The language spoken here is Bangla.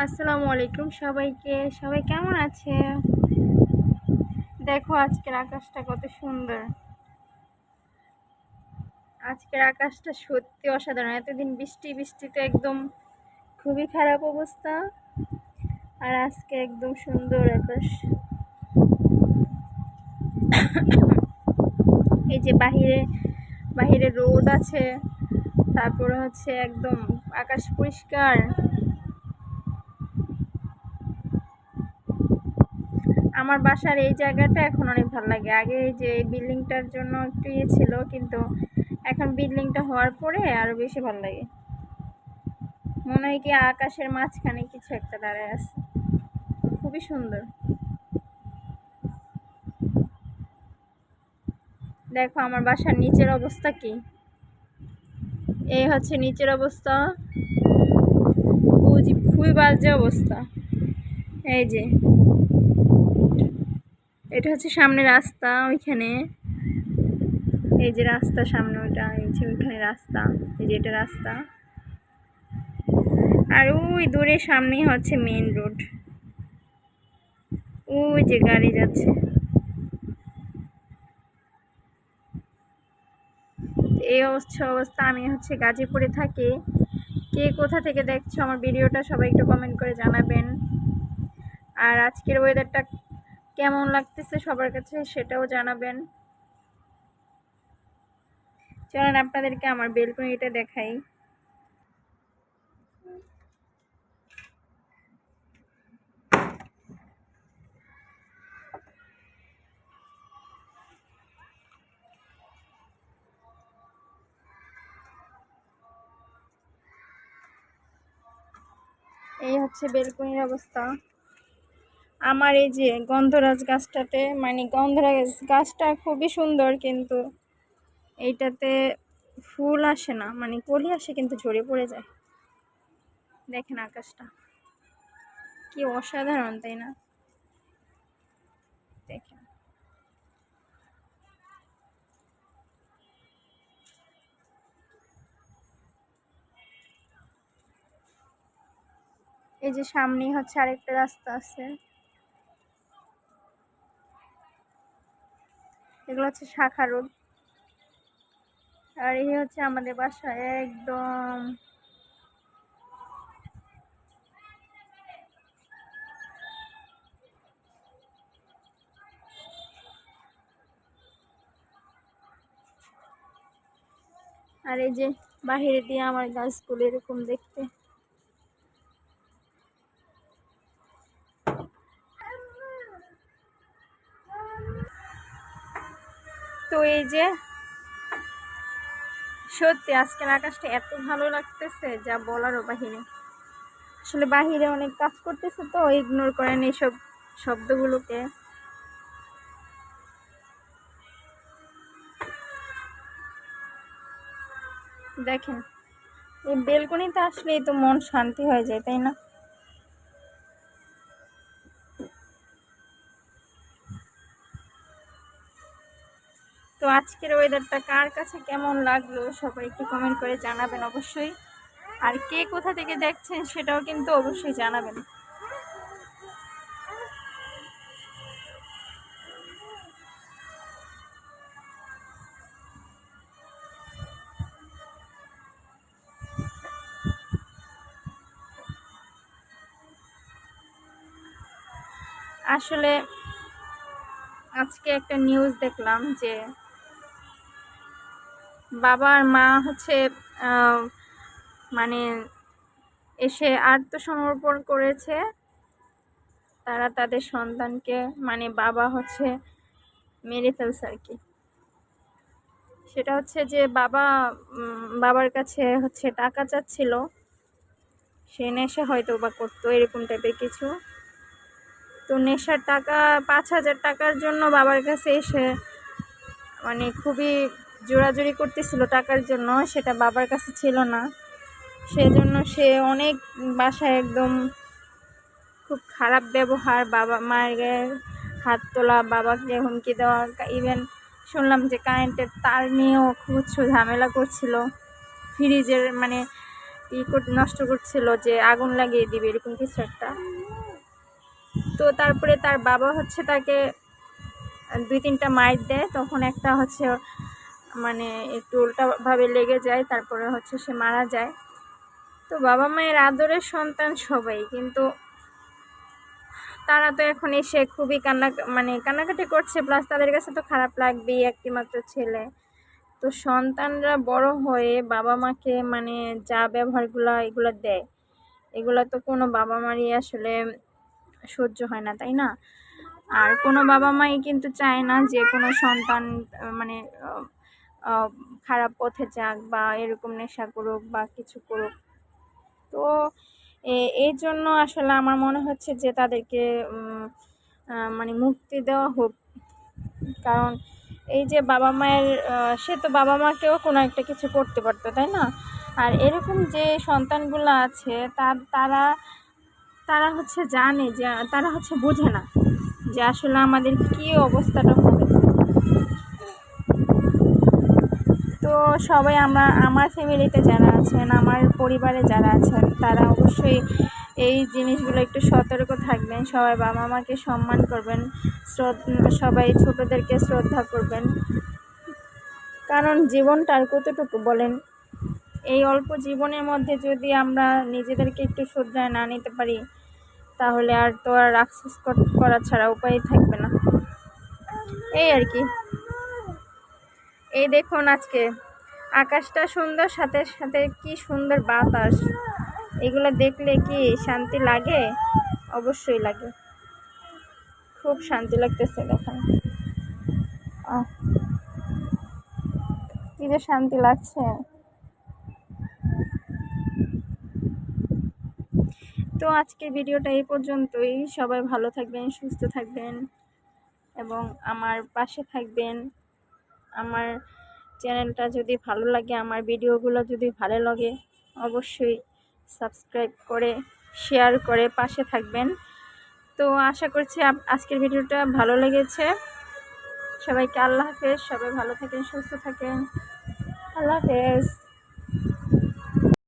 আসসালামু আলাইকুম সবাইকে। সবাই কেমন আছে? দেখো আজকের আকাশটা কত সুন্দর। আজকের আকাশটা সত্যি অসাধারণ। এতদিন বৃষ্টি বৃষ্টিতে একদম খুবই খারাপ অবস্থা, আর আজকে একদম সুন্দর আকাশ। এই যে বাহিরে বাহিরে রোদ আছে, তারপরে হচ্ছে একদম আকাশ পরিষ্কার। আমার বাসার এই জায়গাটা এখন অনেক ভালো লাগে। আগে এই যে এই বিল্ডিংটার জন্য একটু ইয়ে ছিল, কিন্তু এখন বিল্ডিংটা হওয়ার পরে আরো বেশি ভালো লাগে। মনে হয় কি আকাশের মাঝখানে কিছু একটা দাঁড়ায় আছে, খুবই সুন্দর। দেখো আমার বাসার নিচের অবস্থা কি। এই হচ্ছে নিচের অবস্থা, খুবই খুবই বাজে অবস্থা। এই যে এটা হচ্ছে সামনে রাস্তা, ওইখানে এই যে রাস্তা সামনে, ওইটা এই যে ওইখানে রাস্তা, এই যে এটা রাস্তা, আর ওই দূরে সামনেই হচ্ছে মেইন রোড। ওই যে গাড়ি যাচ্ছে। এই অবস্থা। আমি হচ্ছে গাজীপুরে থাকি। কে কোথা থেকে দেখছো আমার ভিডিওটা সবাই একটু কমেন্ট করে জানাবেন। আর আজকের ওয়েদারটা কেমন লাগতেছে সবার কাছে সেটাও জানাবেন। চলেন আপনাদেরকে আমার বেলকনিটা দেখাই। এই হচ্ছে বেলকনির অবস্থা। আমার এই যে গন্ধরাজ গাছটাতে, মানে গন্ধরাজ গাছটা খুবই সুন্দর, কিন্তু এইটাতে ফুল আসে না, মানে কলি আসে কিন্তু ঝরে পড়ে যায়। দেখেন আকাশটা কি অসাধারণ, তাই না? দেখেন এই যে সামনেই হচ্ছে আরেকটা রাস্তা আছে, এগুলো হচ্ছে শাখা রোড। আর এই হচ্ছে আমাদের বাসা একদম। আর এই যে বাহিরে দিয়ে আমার গাছগুলো এরকম দেখতে। তো এই যে সত্যি আজকের আকাশটা এত ভালো লাগতেছে যা বলারও বাহিরে। আসলে বাহিরে অনেক কাজ করতেছে, তো ইগনোর করেন এইসব শব্দগুলোকে। দেখেন এই বেলকনিতে আসলেই তো মন শান্তি হয়ে যায়, তাই না? তো আজকের ওয়েদারটা কার কাছে কেমন লাগলো সবাই একটু কমেন্ট করে জানাবেন অবশ্যই। আর কে কোথা থেকে দেখছেন সেটাও কিন্তু অবশ্যই জানাবেন। আসলে আজকে একটা নিউজ দেখলাম যে বাবা আর মা হচ্ছে মানে এসে আত্মসমর্পণ করেছে। তারা তাদের সন্তানকে, মানে বাবা হচ্ছে মেরে ফেলছে আর কি। সেটা হচ্ছে যে বাবার কাছে হচ্ছে টাকা চাচ্ছিল, সে নেশা হয়তো বা করতো এরকম টাইপের কিছু। তো নেশার টাকা 5,000 টাকার জন্য বাবার কাছে এসে মানে খুবই জোরাজুরি করতেছিল টাকার জন্য, সেটা বাবার কাছে ছিল না। সেজন্য সে অনেক বাসায় একদম খুব খারাপ ব্যবহার, বাবা মায়ের গায়ে হাত তোলা, বাবাকে হুমকি দেওয়া, ইভেন শুনলাম যে কারেন্টের তার নিয়েও খুব ঝামেলা করছিল। ফ্রিজের মানে নষ্ট করছিল, যে আগুন লাগিয়ে দিবে এরকম কিছু একটা। তো তারপরে তার বাবা হচ্ছে তাকে 2-3টা মাইর দেয়, তখন একটা হচ্ছে মানে একটু উল্টাভাবে লেগে যায়, তারপরে হচ্ছে সে মারা যায়। তো বাবা মায়ের আদরের সন্তান সবাই, কিন্তু তারা তো এখন এসে খুবই কান্নাকাটি করছে, প্লাস তাদের কাছে তো খারাপ লাগবেই, একটি মাত্র ছেলে। তো সন্তানরা বড় হয়ে বাবা মাকে যা ব্যবহারগুলা এগুলা দেয়, এগুলা তো কোনো বাবা মারই আসলে সহ্য হয় না, তাই না? আর কোনো বাবা মাই কিন্তু চায় না যে কোনো সন্তান মানে খারাপ পথে যাক বা এরকম নেশা করুক বা কিছু করুক। তো এই জন্য আসলে আমার মনে হচ্ছে যে তাদেরকে মুক্তি দেওয়া হোক। কারণ এই যে বাবা মায়ের সে তো বাবা মাকেও কোনো একটা কিছু করতে পারতো, তাই না? আর এরকম যে সন্তানগুলো আছে তারা হচ্ছে জানে যে, তারা হচ্ছে বোঝে না যে আসলে আমাদের কি অবস্থাটা হবে। তো সবাই আমার ফ্যামিলিতে যারা আছেন, আমার পরিবারে যারা আছেন, তারা অবশ্যই এই জিনিসগুলো একটু সতর্ক থাকবেন। সবাই বাবা মাকে সম্মান করবেন, সবাই ছোটদেরকে শ্রদ্ধা করবেন। কারণ জীবনটা আর কতটুকু বলেন? এই অল্প জীবনের মধ্যে যদি আমরা নিজেদেরকে একটু শুধরায় না নিতে পারি, তাহলে আর তো আর আফসোস করা ছাড়া উপায় থাকবে না। এই আর কি। এই দেখুন আজকে আকাশটা সুন্দর, সাথে সাথে কি সুন্দর বাতাস, এগুলো দেখলে কি শান্তি লাগে? অবশ্যই লাগে, খুব শান্তি লাগতেছে। দেখেন কি যে শান্তি লাগছে। তো আজকে ভিডিওটা এই পর্যন্তই। সবাই ভালো থাকবেন, সুস্থ থাকবেন এবং আমার পাশে থাকবেন। আমার চ্যানেলটা যদি ভালো লাগে, আমার ভিডিওগুলো যদি ভালো লাগে, অবশ্যই সাবস্ক্রাইব করে শেয়ার করে পাশে থাকবেন। তো আশা করছি আজকের ভিডিওটা ভালো লেগেছে। সবাইকে আল্লাহ হাফেজ। সবাই ভালো থাকেন, সুস্থ থাকেন। আল্লাহ হাফেজ।